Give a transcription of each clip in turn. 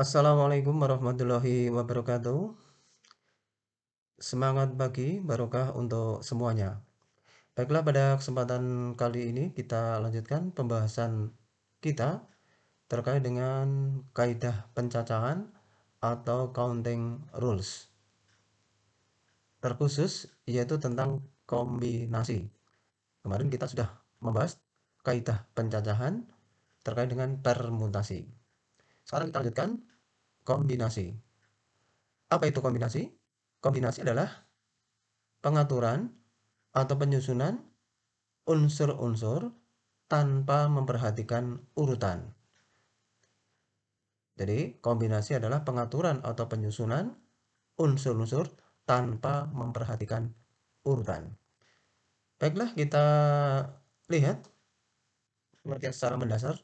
Assalamualaikum warahmatullahi wabarakatuh. Semangat pagi, barokah untuk semuanya. Baiklah, pada kesempatan kali ini kita lanjutkan pembahasan kita terkait dengan kaidah pencacahan atau counting rules. Terkhusus yaitu tentang kombinasi. Kemarin kita sudah membahas kaidah pencacahan terkait dengan permutasi. Sekarang kita lanjutkan kombinasi. Apa itu kombinasi? Kombinasi adalah pengaturan atau penyusunan unsur-unsur tanpa memperhatikan urutan. Jadi, kombinasi adalah pengaturan atau penyusunan unsur-unsur tanpa memperhatikan urutan. Baiklah, kita lihat pengertian secara mendasar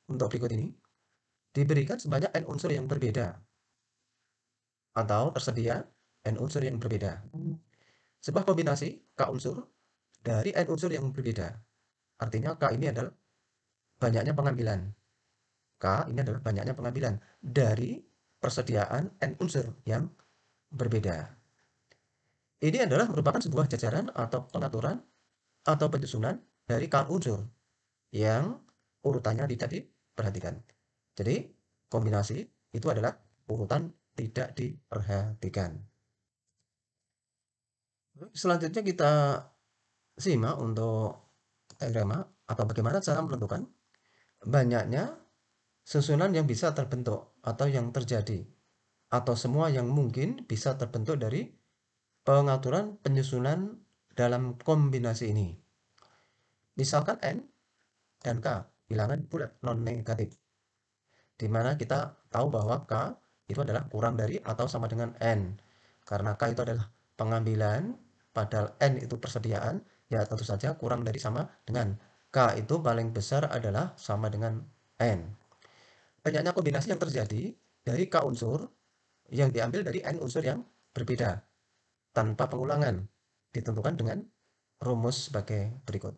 untuk berikut ini. Diberikan sebanyak n unsur yang berbeda atau tersedia n unsur yang berbeda. Sebuah kombinasi k unsur dari n unsur yang berbeda. Artinya k ini adalah banyaknya pengambilan. K ini adalah banyaknya pengambilan dari persediaan n unsur yang berbeda. Ini adalah merupakan sebuah jajaran atau pengaturan atau penyusunan dari k unsur yang urutannya tidak diperhatikan. Jadi, kombinasi itu adalah urutan tidak diperhatikan. Selanjutnya kita simak untuk diagrama atau bagaimana cara menentukan banyaknya susunan yang bisa terbentuk atau yang terjadi atau semua yang mungkin bisa terbentuk dari pengaturan penyusunan dalam kombinasi ini. Misalkan N dan K, bilangan bulat non-negatif, di mana kita tahu bahwa K itu adalah kurang dari atau sama dengan N. Karena K itu adalah pengambilan, padahal N itu persediaan, ya tentu saja kurang dari sama dengan K itu paling besar adalah sama dengan N. Banyaknya kombinasi yang terjadi dari K unsur yang diambil dari N unsur yang berbeda tanpa pengulangan ditentukan dengan rumus sebagai berikut.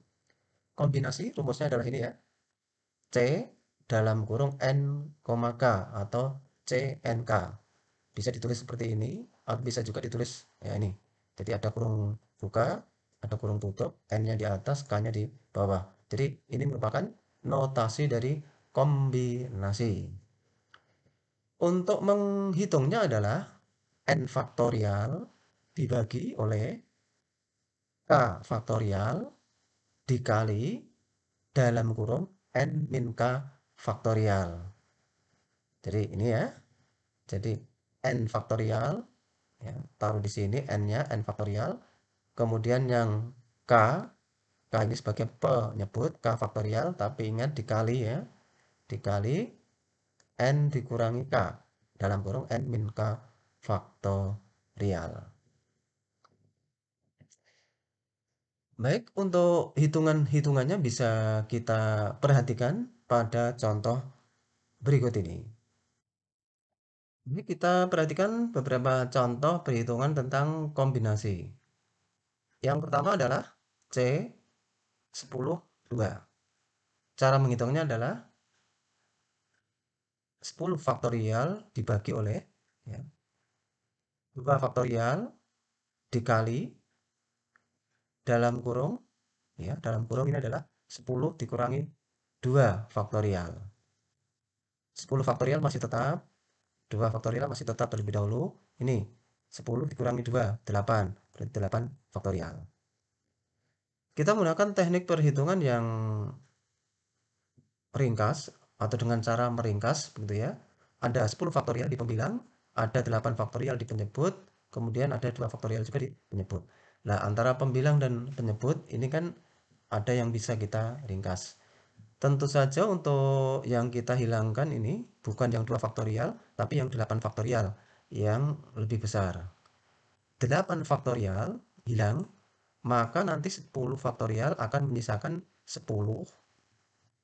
Kombinasi rumusnya adalah ini ya. C dalam kurung N, K atau CNK. Bisa ditulis seperti ini atau bisa juga ditulis ya ini. Jadi ada kurung buka, ada kurung tutup, N-nya di atas, K-nya di bawah. Jadi ini merupakan notasi dari kombinasi. Untuk menghitungnya adalah N faktorial dibagi oleh K faktorial dikali dalam kurung N min K faktorial. Jadi ini ya. Jadi N faktorial, ya, taruh di sini N-nya, N faktorial. Kemudian yang K, K ini sebagai penyebut, K faktorial, tapi ingat dikali ya. Dikali N dikurangi K dalam kurung N min K faktorial. Baik, untuk hitungan-hitungannya bisa kita perhatikan pada contoh berikut ini. Ini kita perhatikan beberapa contoh perhitungan tentang kombinasi. Yang pertama adalah C 10 2. Cara menghitungnya adalah 10 faktorial dibagi oleh ya, 2 faktorial dikali dalam kurung ya, dalam kurung ini adalah 10 dikurangi 2 faktorial. 10 faktorial masih tetap, 2 faktorial masih tetap terlebih dahulu. Ini 10 dikurangi 2, 8. Berarti 8 faktorial. Kita menggunakan teknik perhitungan yang ringkas atau dengan cara meringkas begitu ya. Ada 10 faktorial di pembilang, ada 8 faktorial di penyebut, kemudian ada 2 faktorial juga di penyebut. Nah, antara pembilang dan penyebut ini kan ada yang bisa kita ringkas. Tentu saja untuk yang kita hilangkan ini bukan yang 2 faktorial, tapi yang 8 faktorial yang lebih besar. 8 faktorial hilang, maka nanti 10 faktorial akan menyisakan 10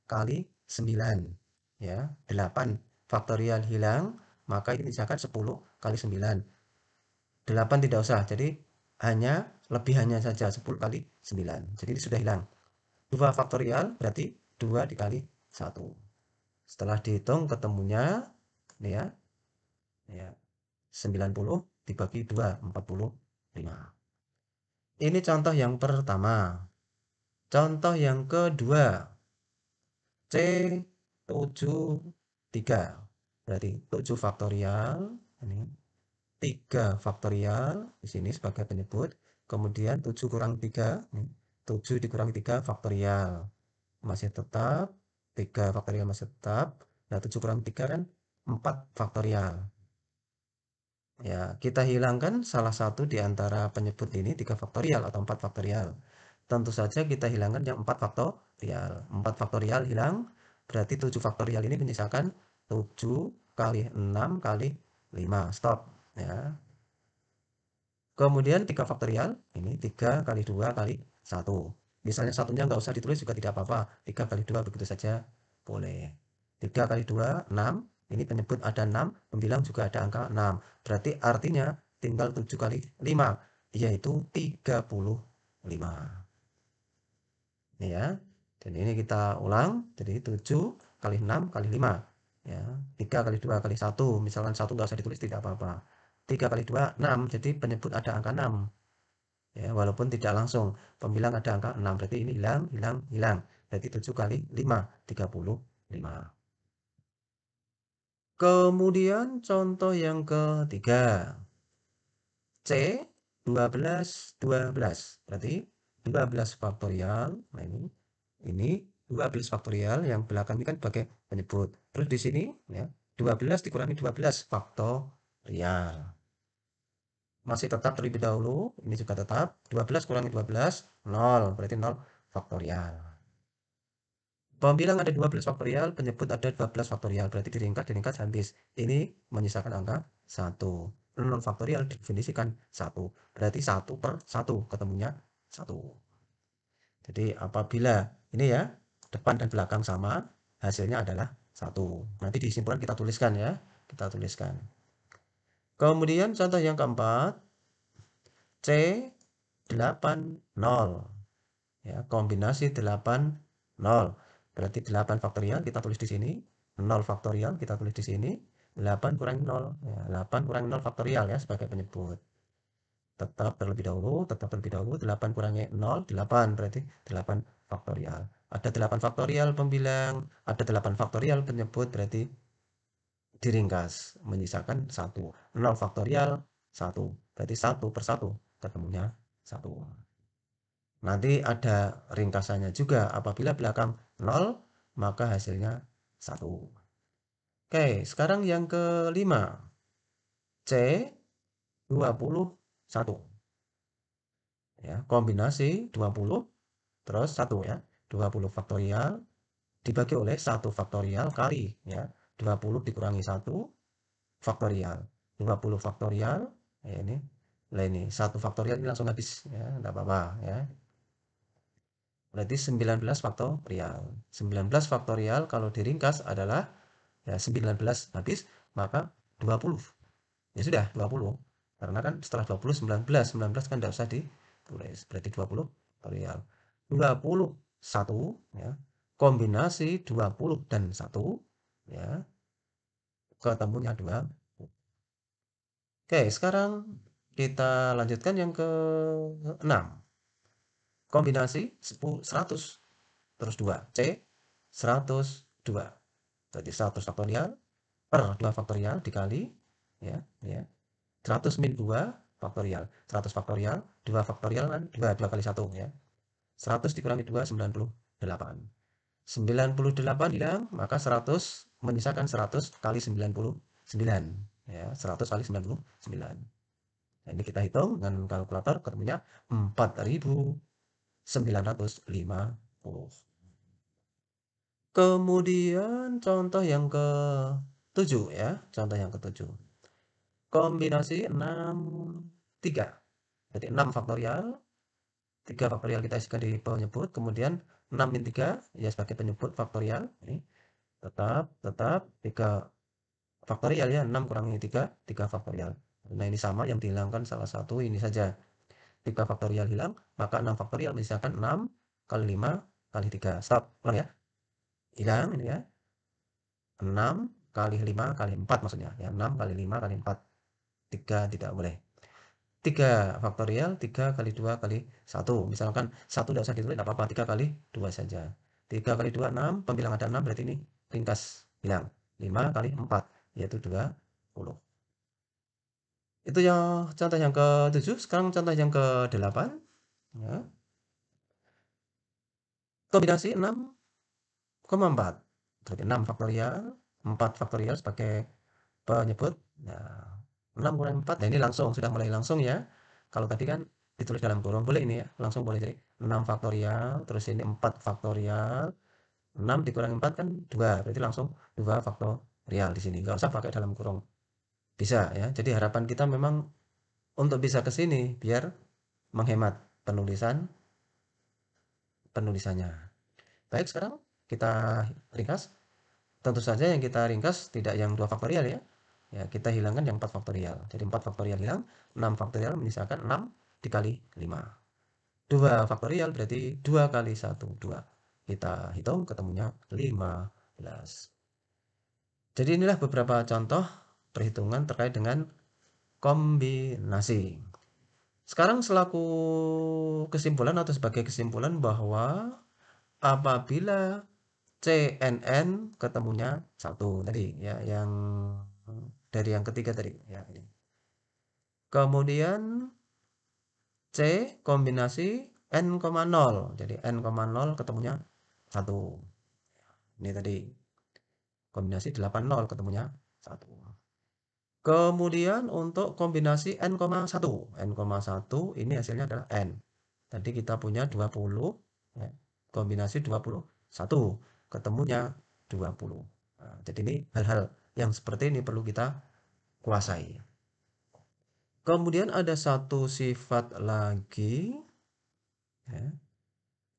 kali 9. Ya, 8 faktorial hilang, maka ini menyisakan 10 kali 9. 8 tidak usah, jadi hanya lebihannya saja 10 kali 9. Jadi ini sudah hilang. 2 faktorial berarti 2 dikali 1. Setelah dihitung ketemunya Ini ya. Ya. 90 dibagi 2, 45. Ini contoh yang pertama. Contoh yang kedua. C 73. Berarti 7 faktorial. Ini 3 faktorial. Di sini sebagai penyebut. Kemudian 7 kurang 3. 7 dikurangi 3 faktorial. Masih tetap. 3 faktorial masih tetap. Nah, 7 kurang 3 kan 4 faktorial. Ya, kita hilangkan salah satu di antara penyebut ini 3 faktorial atau 4 faktorial. Tentu saja kita hilangkan yang 4 faktorial. 4 faktorial hilang, berarti 7 faktorial ini menyisakan 7 kali 6 kali 5. Stop. Ya. Kemudian 3 faktorial, ini 3 kali 2 kali 1. Misalnya satunya nggak usah ditulis juga tidak apa-apa. 3 kali 2 begitu saja boleh. 3 kali 2, 6. Ini penyebut ada 6, pembilang juga ada angka 6. Berarti artinya tinggal 7 kali 5, yaitu 35. Ini ya. Dan ini kita ulang, jadi 7 kali 6 kali 5. Ya, 3 kali 2 kali 1. Misalkan 1 nggak usah ditulis tidak apa-apa. 3 kali 2, 6. Jadi penyebut ada angka 6. Ya, walaupun tidak langsung. Pembilang ada angka 6. Berarti ini hilang, hilang, hilang. Berarti 7 kali 5, 35. Kemudian contoh yang ketiga. C 12, 12. Berarti 12 faktorial. Nah, ini 12 faktorial yang belakang ini kan sebagai penyebut. Terus di sini ya, 12 dikurangi 12 faktorial. Masih tetap terlebih dahulu, ini juga tetap 12 kurangi 12, 0, berarti 0 faktorial. Pembilang ada 12 faktorial, penyebut ada 12 faktorial, berarti diringkas habis. Ini menyisakan angka 1. 0 faktorial didefinisikan 1, berarti 1 per 1, ketemunya 1. Jadi apabila ini ya, depan dan belakang sama, hasilnya adalah 1. Nanti di simpulan kita tuliskan ya, kita tuliskan. Kemudian contoh yang keempat, C 80. Ya, kombinasi 8, 0. Berarti 8 faktorial kita tulis di sini, 0 faktorial kita tulis di sini, 8 kurangi 0. Ya, 8 kurangi 0 faktorial ya sebagai penyebut. Tetap terlebih dahulu 8 kurangi 0, 8 berarti 8 faktorial. Ada 8 faktorial pembilang, ada 8 faktorial penyebut, berarti diringkas menyisakan 1. 0 faktorial 1, berarti 1 per 1 ketemunya 1. Nanti ada ringkasannya juga. Apabila belakang 0, maka hasilnya 1. Oke, sekarang yang kelima. C 21. Ya, kombinasi 20 terus 1 ya. 20 faktorial dibagi oleh 1 faktorial kali ya. 20 dikurangi 1 faktorial. 20 faktorial ya ini. Lah ini 1 faktorial ini langsung habis ya, enggak apa-apa ya. Berarti 19 faktorial. 19 faktorial kalau diringkas adalah ya 19 habis, maka 20. Ya sudah 20. Karena kan setelah 20 19, 19 kan tidak usah ditulis. Berarti 20 faktorial. 21 ya. Kombinasi 20 dan 1 ya. Ketemunya 2. Oke, sekarang kita lanjutkan yang ke-6. Kombinasi 100 terus 2. C 102. Berarti 100 faktorial per 2 faktorial dikali ya, ya. 100 min 2 faktorial. 100 faktorial, 2 faktorial kan 2 kali 1 ya. 100 dikurangi 2 98. 98 hilang, maka 100 menyisakan 100 kali 99 ya, 100 kali 99. Nah, ini kita hitung dengan kalkulator ketemunya 4950. Kemudian contoh yang ke-7 ya, contoh yang ke-7. Kombinasi 6, 3. Berarti 6 faktorial, 3 faktorial kita isikan di penyebut, kemudian 6 min 3 ya sebagai penyebut faktorial. Ini tetap 3 faktorial ya, 6 kurangi 3, 3 faktorial. Nah, ini sama, yang dihilangkan salah satu ini saja. 3 faktorial hilang, maka 6 faktorial misalkan 6 kali 5 kali 3. Stop, ulang ya. Hilang ini ya. 6 kali 5 kali 4 maksudnya. Ya, 6 kali 5 kali 4. 3 tidak boleh. 3 faktorial, 3 kali 2 kali 1. Misalkan 1 tidak usah ditulis, tidak apa-apa. 3 kali 2 saja. 3 kali 2, 6. Pembilang ada 6, berarti ini ringkas. Bilang. 5 kali 4, yaitu 20. Itu yang contoh yang ke-7. Sekarang contoh yang ke-8. Ya. Kombinasi 6,4. Berarti 6 faktorial, 4 faktorial sebagai penyebut. Nah, 6 kurang 4. Nah, ini langsung, sudah mulai langsung ya. Kalau tadi kan ditulis dalam kurung, boleh ini ya. Langsung boleh. Jadi 6 faktorial, terus ini 4 faktorial. 6 dikurangi 4 kan 2. Berarti langsung 2 faktorial di sini. Nggak usah pakai dalam kurung. Bisa ya. Jadi harapan kita memang untuk bisa ke sini biar menghemat penulisannya. Baik, sekarang kita ringkas. Tentu saja yang kita ringkas tidak yang 2 faktorial ya. Ya, kita hilangkan yang 4 faktorial. Jadi 4 faktorial hilang, 6 faktorial menyisakan 6 dikali 5. 2 faktorial berarti 2 kali 1, 2. Kita hitung ketemunya 15. Jadi inilah beberapa contoh perhitungan terkait dengan kombinasi. Sekarang selaku kesimpulan atau sebagai kesimpulan bahwa apabila CNN ketemunya satu tadi ya, yang dari yang ketiga tadi ya ini. Kemudian C kombinasi n,0. Jadi n,0 ketemunya satu. Ini tadi kombinasi 80 ketemunya satu. Kemudian untuk kombinasi n,1. N,1 ini hasilnya adalah n. Tadi kita punya 20 ya. Kombinasi 21 ketemunya 20. Nah, jadi ini hal-hal yang seperti ini perlu kita kuasai. Kemudian ada satu sifat lagi ya,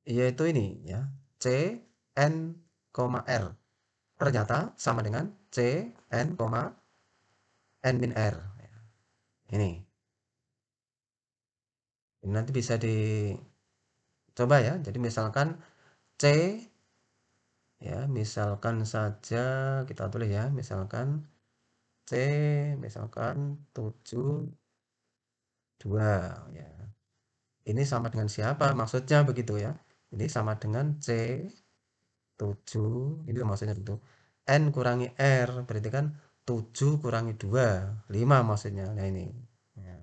yaitu ini ya, C n, R. Ternyata sama dengan C n, n min R. Ini. Ini nanti bisa dicoba ya. Jadi misalkan C ya, misalkan saja kita tulis ya, misalkan C misalkan 72 ya. Ini sama dengan siapa? Maksudnya begitu ya. Ini sama dengan C 7, ini maksudnya itu. N kurangi R, berarti kan 7 kurangi 2, 5 maksudnya. Nah ini. Ya,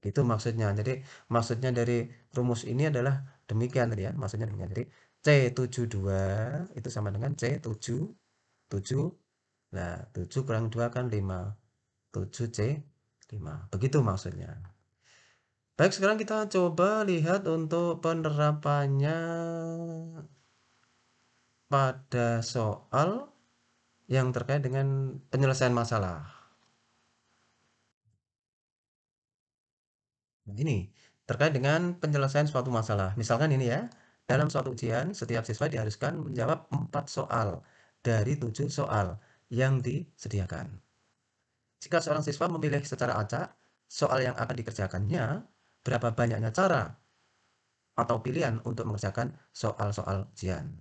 itu maksudnya. Jadi maksudnya dari rumus ini adalah demikian tadi ya. Maksudnya demikian. Jadi C72 itu sama dengan C7, 7. Nah, 7 kurang 2 kan 5. 7C 5. Begitu maksudnya. Baik, sekarang kita coba lihat untuk penerapannya pada soal yang terkait dengan penyelesaian masalah. Nah, ini terkait dengan penyelesaian suatu masalah. Misalkan ini ya, dalam suatu ujian, setiap siswa diharuskan menjawab 4 soal dari 7 soal yang disediakan. Jika seorang siswa memilih secara acak soal yang akan dikerjakannya, berapa banyaknya cara atau pilihan untuk mengerjakan soal-soal ujian.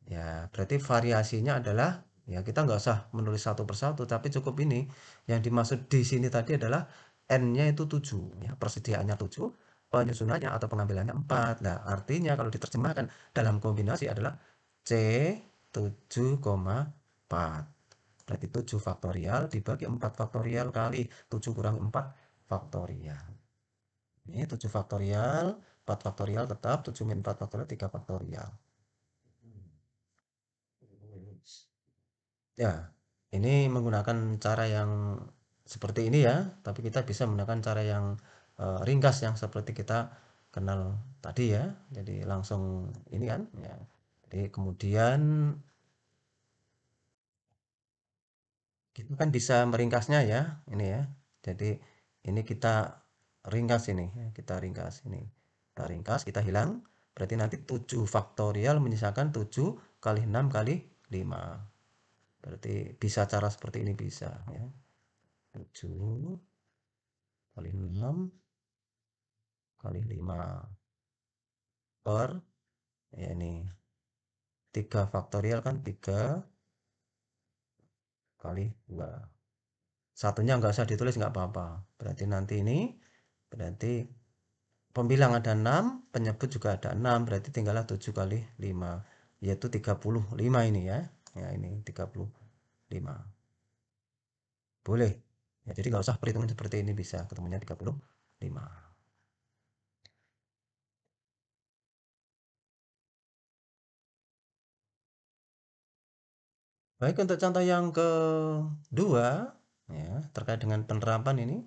Ya, berarti variasinya adalah ya kita nggak usah menulis satu persatu, tapi cukup ini. Yang dimaksud di sini tadi adalah N-nya itu 7, ya, persediaannya 7, penyusunannya atau pengambilannya 4. Nah, artinya kalau diterjemahkan dalam kombinasi adalah C 7,4. Berarti 7 faktorial dibagi 4 faktorial kali 7 kurang 4 faktorial. Ini 7 faktorial, 4 faktorial tetap, 7 min 4 faktorial, 3 faktorial. Ya, ini menggunakan cara yang seperti ini ya, tapi kita bisa menggunakan cara yang ringkas yang seperti kita kenal tadi ya. Jadi langsung ini kan ya. Jadi kemudian kita kan bisa meringkasnya ya, ini ya. Jadi ini kita ringkas ini, ya. Kita ringkas ini. Kita ringkas, kita hilang. Berarti nanti 7 faktorial menyisakan 7 kali 6 kali 5. Berarti bisa cara seperti ini bisa ya. 7 kali 6 kali 5 per ya ini 3 faktorial kan 3 kali 2. Satunya nggak usah ditulis, nggak apa-apa. Berarti nanti ini, berarti pembilang ada 6, penyebut juga ada 6, berarti tinggallah 7 kali 5, yaitu 35 ini ya. Ya ini 35. Boleh. Ya, jadi nggak usah perhitungan seperti ini, bisa ketemunya 35. Baik, untuk contoh yang kedua, ya, terkait dengan penerapan ini,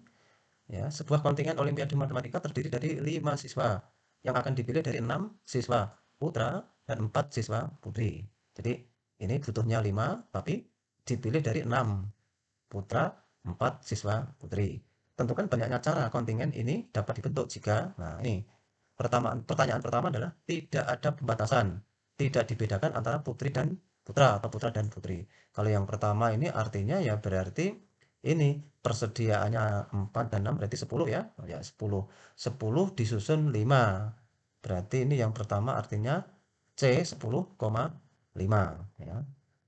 ya, sebuah kontingen Olimpiade Matematika terdiri dari 5 siswa yang akan dipilih dari 6 siswa putra dan 4 siswa putri. Jadi ini butuhnya 5, tapi dipilih dari 6 putra, 4 siswa putri. Tentukan banyaknya cara kontingen ini dapat dibentuk jika, nah ini pertanyaan pertama adalah tidak ada pembatasan, tidak dibedakan antara putri dan putra atau putra dan putri. Kalau yang pertama ini artinya ya berarti ini persediaannya 4 dan 6 berarti 10 ya. Oh ya 10. 10 disusun 5. Berarti ini yang pertama artinya C 10,5 ya.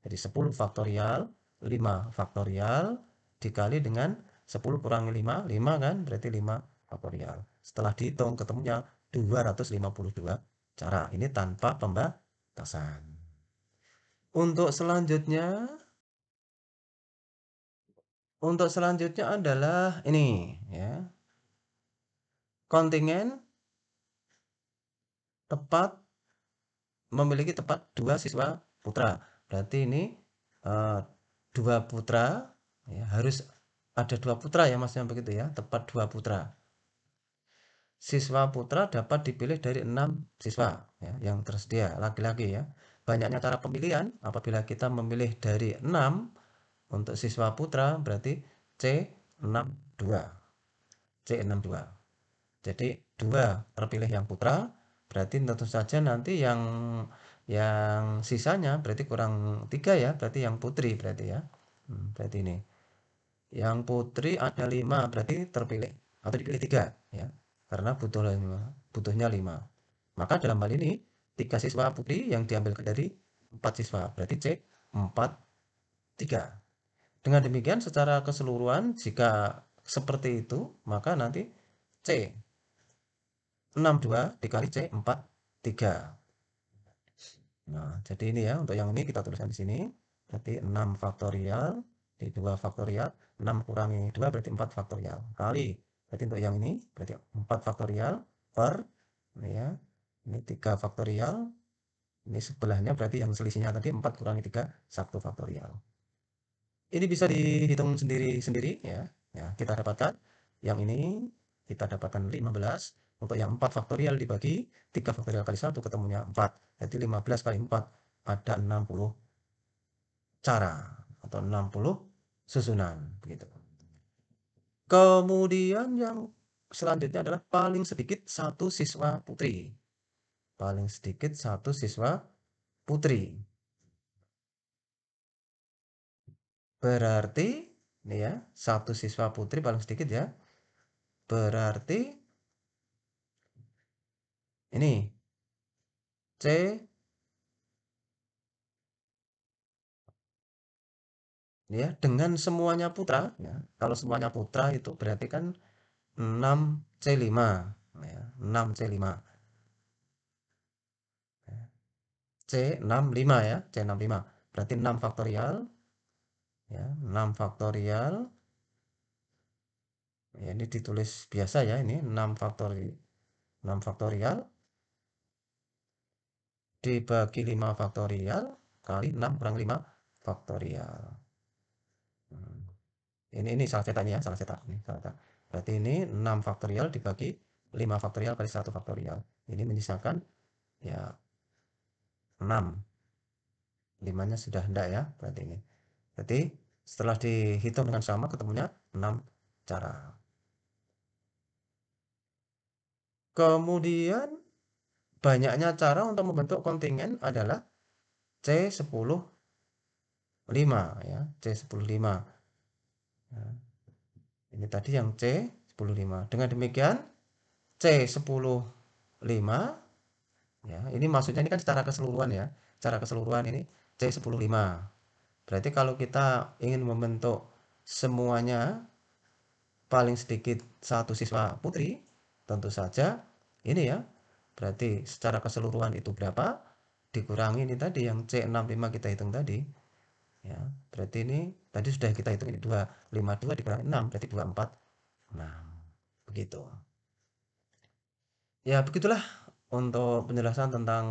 Jadi 10 faktorial, 5 faktorial dikali dengan 10 kurangi 5, 5 kan berarti 5 faktorial. Setelah dihitung ketemunya 252 cara. Ini tanpa pembatasan. Untuk selanjutnya, adalah ini ya. Kontingen tepat memiliki tepat 2 siswa putra. Berarti ini eh, 2 putra ya, harus ada 2 putra ya maksudnya begitu ya, tepat 2 putra. Siswa putra dapat dipilih dari 6 siswa ya, yang tersedia laki-laki ya. Banyaknya cara pemilihan apabila kita memilih dari 6 untuk siswa putra berarti C62. C62. Jadi 2 terpilih yang putra, berarti tentu saja nanti yang sisanya berarti kurang 3 ya, berarti yang putri berarti ya. Berarti ini. Yang putri ada 5 berarti terpilih atau dipilih 3 ya. Karena butuhnya 5. Maka dalam hal ini 3 siswa putri yang diambil dari 4 siswa, berarti C 4 3. Dengan demikian secara keseluruhan jika seperti itu, maka nanti C 62 dikali C 43. Nah, jadi ini ya, untuk yang ini kita tuliskan di sini. Berarti 6 faktorial di 2 faktorial, 6 kurangi 2 berarti 4 faktorial. Kali, berarti untuk yang ini, berarti 4 faktorial per, ini ya, ini 3 faktorial, ini sebelahnya berarti yang selisihnya tadi 4 kurangi 3, 1 faktorial. Ini bisa dihitung sendiri-sendiri ya. Ya, kita dapatkan yang ini kita dapatkan 15. Untuk yang 4 faktorial dibagi 3 faktorial kali 1 ketemunya 4. Jadi 15 kali 4 ada 60 cara atau 60 susunan begitu. Kemudian yang selanjutnya adalah paling sedikit satu siswa putri. Paling sedikit satu siswa putri. Berarti ini ya, satu siswa putri paling sedikit ya. Berarti ini C ya dengan semuanya putra ya. Kalau semuanya putra itu berarti kan 6C5 ya, 6C5. C65 ya, C65. Berarti 6 faktorial ya, 6 faktorial. Ya, ini ditulis biasa ya, ini 6 faktorial. 6 faktorial dibagi 5 faktorial kali 6 kurang 5 faktorial. Hmm. Ini salah cetak ini ya, salah cetak. Ini salah cetak. Berarti ini 6 faktorial dibagi 5 faktorial kali 1 faktorial. Ini menyisakan ya 6. 5-nya sudah enggak ya, berarti ini. Berarti setelah dihitung dengan sama ketemunya 6 cara. Kemudian banyaknya cara untuk membentuk kontingen adalah C10,5 ya, C10,5. Nah, ini tadi yang C10,5. Dengan demikian C10,5 ya, ini maksudnya ini kan secara keseluruhan ya. Secara keseluruhan ini C10,5. Berarti kalau kita ingin membentuk semuanya paling sedikit satu siswa putri, tentu saja ini ya, berarti secara keseluruhan itu berapa, dikurangi ini tadi yang C65 kita hitung tadi, ya. Berarti ini tadi sudah kita hitung ini 252 dikurangi 6 berarti 246. Begitu. Ya, begitulah untuk penjelasan tentang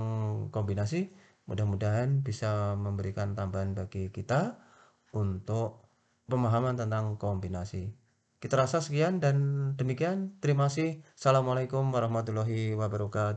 kombinasi. Mudah-mudahan bisa memberikan tambahan bagi kita untuk pemahaman tentang kombinasi. Kita rasa sekian dan demikian. Terima kasih. Assalamualaikum warahmatullahi wabarakatuh.